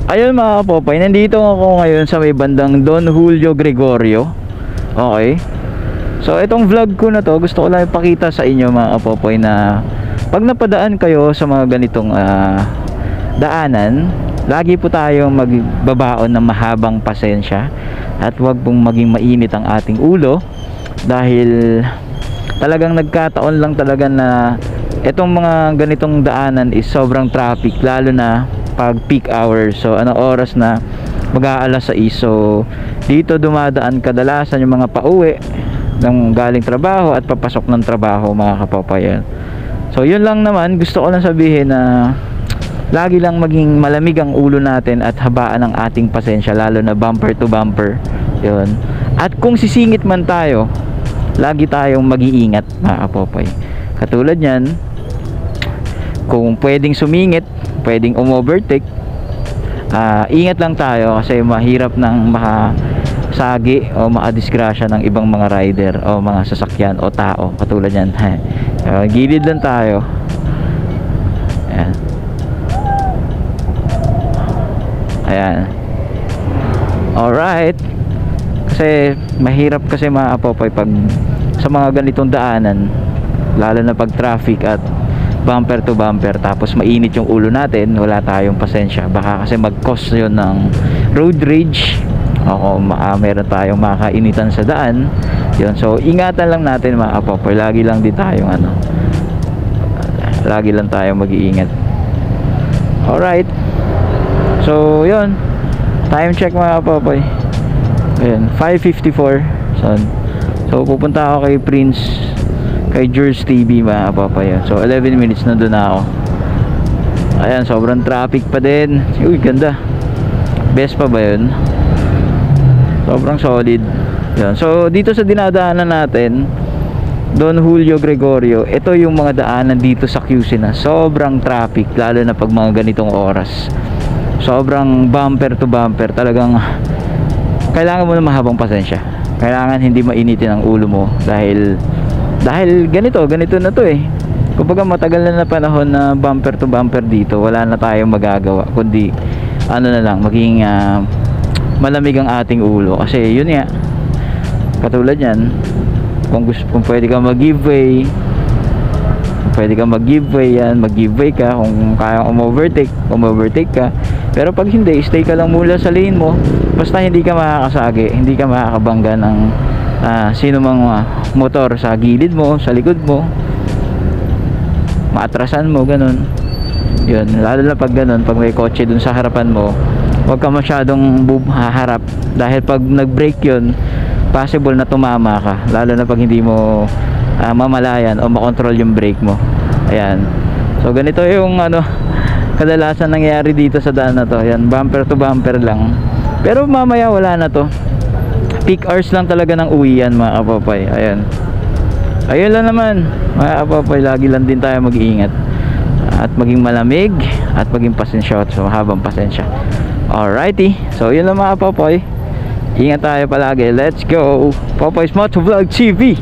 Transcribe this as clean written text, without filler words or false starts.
Ayun mga kapopay, nandito ako ngayon sa may bandang Don Julio Gregorio. Okay. So itong vlog ko na to, gusto ko lang ipakita sa inyo mga kapopay na pag napadaan kayo sa mga ganitong daanan, lagi po tayong magbabaon ng mahabang pasensya at wag pong maging mainit ang ating ulo, dahil talagang nagkataon lang talaga na itong mga ganitong daanan is sobrang traffic, lalo na pag peak hours. So ano oras na? Mag-aalas 6. So dito dumadaan kadalasan yung mga pauwi ng galing trabaho at papasok ng trabaho mga kapapayan. So yun lang naman, gusto ko lang sabihin na lagi lang maging malamig ang ulo natin at habaan ang ating pasensya, lalo na bumper to bumper. Yun. At kung sisingit man tayo, lagi tayong mag-iingat mga kapopay. Katulad yan, kung pwedeng sumingit, pwedeng umovertake, ingat lang tayo kasi mahirap nang makasagi o makadisgrasya ng ibang mga rider o mga sasakyan o tao. Katulad yan. Gilid lang tayo. Ayan. Ayan. Alright. Kasi mahirap kasi mga kapopay pag sa mga ganitong daanan, lalo na pag traffic at bumper to bumper, tapos mainit yung ulo natin, wala tayong pasensya, baka kasi mag-cause yun ng road rage o meron tayong makainitan sa daan. Yun. So ingatan lang natin mga kapopay, lagi lang din tayong lagi lang tayong mag-iingat. Alright, so yun, time check mga kapopay. Ayan, 5:54. So pupunta ako kay Prince, kay George TV mga kapapay. So 11 minutes na doon ako. Ayan, sobrang traffic pa din. Uy, ganda. Best pa ba yun? Sobrang solid. Ayan. So dito sa dinadaanan natin, Don Julio Gregorio, ito yung mga daanan dito sa QC na sobrang traffic, lalo na pag mga ganitong oras. Sobrang bumper to bumper. Talagang kailangan mo na mahabang pasensya. Kailangan hindi mainitin ang ulo mo, dahil ganito na to eh. Kumbaga matagal na panahon na bumper to bumper dito, wala na tayong magagawa kundi na lang, maging malamig ang ating ulo. Kasi yun nga, katulad yan, kung pwede ka mag-giveaway, yan, mag-giveaway ka. Kung kaya overtake ka. Pero pag hindi, stay ka lang mula sa lane mo, basta hindi ka makakasagi, hindi ka makakabangga ng sino mang motor sa gilid mo, sa likod mo, maatrasan mo, ganun. Yun, lalo na pag ganun, pag may kotse dun sa harapan mo, huwag ka masyadong haharap, dahil pag nag-brake yun, possible na tumama ka, lalo na pag hindi mo mamalayan o makontrol yung brake mo. Ayan, so ganito yung kadalasan nangyayari dito sa daan na to. Ayan, bumper to bumper lang, pero mamaya wala na to. Peak hours lang talaga ng uwian mga kapapay. Ayan, ayun lang naman mga kapapay, lagi lang din tayo mag-iingat at maging malamig at maging pasensya, so habang pasensya. Alrighty, so yun lang mga kapapay, ingat tayo palagi. Let's go, Popeyes Motovlog TV.